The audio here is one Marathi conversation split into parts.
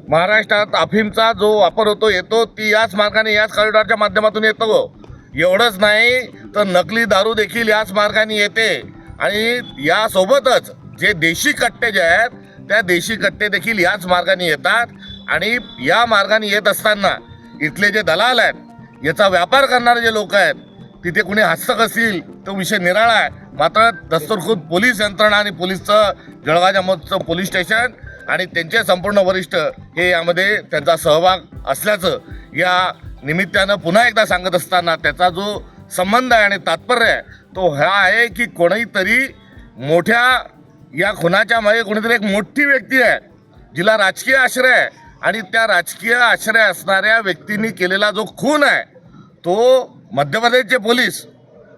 महाराष्ट्रात अफीमचा जो वापर येतो ती याच मार्गाने याच कॉरिडॉरच्या माध्यमातून येतो। एवढंच नाही तर नकली दारू देखील याच मार्गाने येते आणि यासोबतच जे देशी कट्टे जे आहेत त्या देशी कट्टे देखील याच मार्गाने येतात आणि या मार्गाने येत असताना इथले जे दलाल आहेत याचा व्यापार करणारे जे लोक आहेत तिथे कुणी हस्तक असतील तो विषय निराळा आहे। मात्र दस्तूरखुद पोलीस यंत्रणा आणि पोलीसचं जळगाव जामोदचं पोलीस स्टेशन आणि त्यांचे संपूर्ण वरिष्ठ हे यामध्ये त्यांचा सहभाग असल्याचं या निमित्तानं पुन्हा एकदा सांगत असताना त्याचा जो संबंध आहे आणि तात्पर्य आहे तो हा आहे की कोणीतरी मोठ्या या खुनाच्या मागे कोणीतरी एक मोठी व्यक्ती आहे जिला राजकीय आश्रय आहे आणि त्या राजकीय आश्रय असणाऱ्या व्यक्तींनी केलेला जो खून आहे तो मध्य प्रदेशचे पोलीस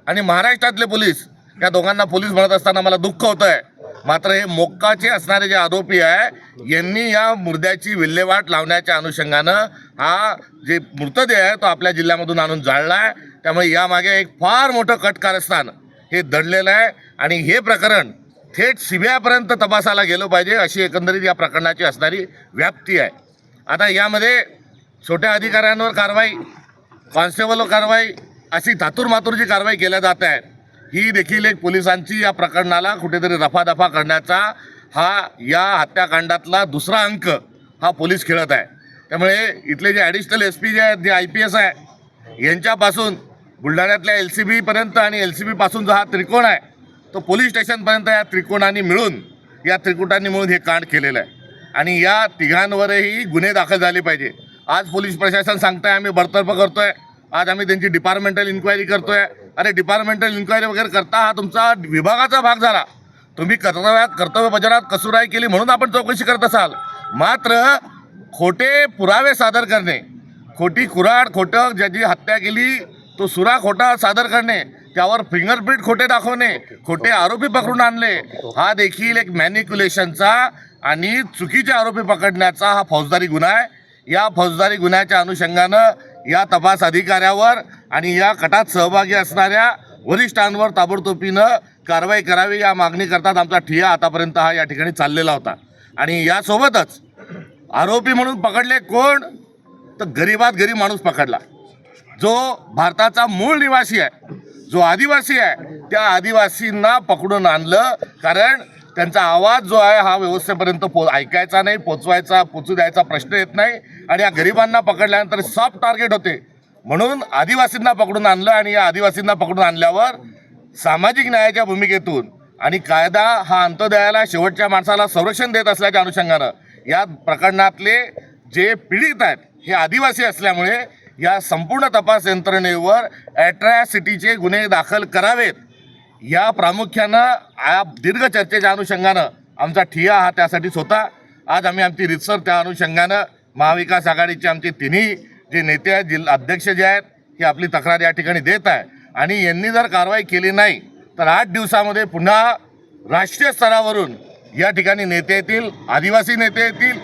आणि महाराष्ट्रातले पोलीस या दोघांना पोलीस म्हणत असताना मला दुःख होतं आहे। मात्र हे मोक्काचे असणारे जे आरोपी आहे यांनी या मुर्द्याची विल्हेवाट लावण्याच्या अनुषंगानं हा जे मृतदेह आहे तो आपल्या जिल्ह्यामधून आणून जाळला आहे। त्यामुळे यामागे एक फार मोठं कट कारस्थान हे दडलेलं आहे आणि हे प्रकरण थेट सीबीआयपर्यंत तपासाला गेलं पाहिजे अशी एकंदरीत या प्रकरणाची असणारी व्याप्ती आहे। आता यामध्ये छोट्या अधिकाऱ्यांवर कारवाई, कॉन्स्टेबलवर कारवाई अशी धातूरमातूरची कारवाई केल्या जात आहे। ही देखील एक पोलिसांची या प्रकरणाला कुठेतरी रफादफा करण्याचा हा या हत्याकांडातला दुसरा अंक हा पोलीस खेळत आहे। त्यामुळे इथले जे ॲडिशनल SP जे आहेत, जे IPS आहे यांच्यापासून बुलढाण्यातल्या LCB पर्यंत आणि LCB पासून जो हा त्रिकोण आहे तो पोलीस स्टेशनपर्यंत या त्रिकोणांनी मिळून हे कांड केलेलं आहे आणि या तिघांवरही गुन्हे दाखल झाले पाहिजे। आज पोलीस प्रशासन सांगताय आम्ही बडतर्फ करतोय, आज आम्ही त्यांची डिपार्टमेंटल इन्क्वायरी करतोय। अरे डिपार्टमेंटल इन्क्वायरी वगैरे करता हा तुमचा विभागाचा भाग झाला, तुम्ही कर्तव्य बजावण्यात कसुराई केली म्हणून आपण चौकशी करत असाल। मात्र खोटे पुरावे सादर करणे, खोटी कुऱ्हाड, खोटं ज्याची हत्या केली तो सुरा खोटा सादर करणे, त्यावर फिंगरप्रिंट खोटे दाखवणे, खोटे आरोपी पकडून आणले, हा देखील एक मॅनिप्युलेशनचा आणि चुकीचे आरोपी पकडण्याचा हा फौजदारी गुन्हा आहे। या फौजदारी गुन्ह्याच्या अनुषंगानं या तपास अधिकाऱ्यावर आणि या कटात सहभागी असणाऱ्या वरिष्ठांवर ताबडतोबीनं कारवाई करावी या मागणी करतात आमचा ठिय्या आतापर्यंत हा या ठिकाणी चाललेला होता। आणि यासोबतच आरोपी म्हणून पकडले कोण तर गरीबात गरीब माणूस पकडला, जो भारताचा मूळ निवासी आहे, जो आदिवासी आहे, त्या आदिवासींना पकडून आणलं कारण त्यांचा आवाज जो आहे हा व्यवस्थेपर्यंत ऐकायचा नाही, पोचू द्यायचा प्रश्न येत नाही आणि या गरिबांना पकडल्यानंतर सॉफ्ट टार्गेट होते म्हणून आदिवासींना पकडून आणलं। आणि या आदिवासींना पकडून आणल्यावर सामाजिक न्यायाच्या भूमिकेतून आणि कायदा हा अंत्योदयाला शेवटच्या माणसाला संरक्षण देत असल्याच्या अनुषंगानं या प्रकरणातले जे पीडित आहेत हे आदिवासी असल्यामुळे या संपूर्ण तपास यंत्रणेवर ॲट्रॅसिटीचे गुन्हे दाखल करावेत या प्रामुख्यानं दीर्घ चर्चेच्या अनुषंगानं आमचा ठिय्या हा त्यासाठीच होता। आज आम्ही आमची रितसर त्या अनुषंगानं महाविकास आघाडीचे आमचे तिन्ही जे नेते आहेत, जिल्हा अध्यक्ष जे आहेत हे आपली तक्रार या ठिकाणी देत आहे आणि यांनी जर कारवाई केली नाही तर 8 दिवसामध्ये पुन्हा राष्ट्रीय स्तरावरून या ठिकाणी नेते येतील, आदिवासी नेते येतील,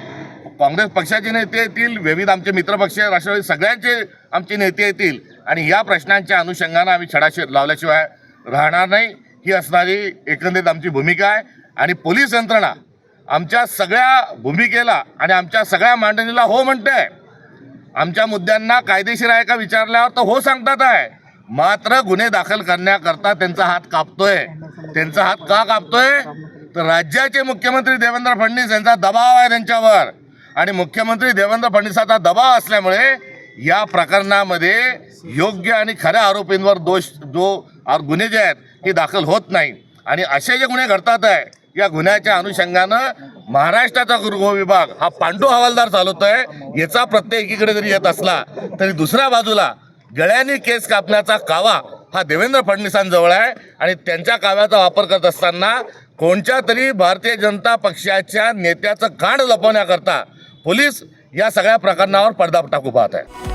काँग्रेस पक्षाचे नेते येतील, विविध आमचे मित्रपक्ष राष्ट्रवादी सगळ्यांचे आमचे नेते येतील आणि या प्रश्नांच्या अनुषंगानं आम्ही छडा लावल्याशिवाय राहणार नाही ही असणारी एकंदरीत आमची भूमिका आहे। आणि पोलीस यंत्रणा आमच्या सगळ्या भूमिकेला आणि आमच्या सगळ्या मांडणीला हो म्हणते आहे। आमच्या मुद्द्यांना कायदेशीर आहे का विचारल्यावर तर हो सांगतात आहे, मात्र गुन्हे दाखल करण्याकरता त्यांचा हात कापतोय। त्यांचा हात का कापतोय तर राज्याचे मुख्यमंत्री देवेंद्र फडणवीस यांचा दबाव आहे त्यांच्यावर आणि मुख्यमंत्री देवेंद्र फडणवीसाचा दबाव असल्यामुळे या प्रकरणामध्ये योग्य आणि खऱ्या आरोपींवर गुन्हे जे आहेत हे दाखल होत नाही आणि असे जे गुन्हे घडतात आहे या गुन्ह्याच्या अनुषंगानं महाराष्ट्राचा गृह विभाग हा पांडू हवालदार चालवतोय। याचा प्रत्यय एकीकडे जरी येत असला तरी दुसऱ्या बाजूला गळ्याने केस कापण्याचा कावा हा देवेंद्र फडणवीसांजवळ आहे आणि त्यांच्या काव्याचा वापर करत असताना कोणत्या तरी भारतीय जनता पक्षाच्या नेत्याचं कांड लपवण्याकरता पोलीस या सगळ्या प्रकरणावर पडदा टाकू पाहत आहे।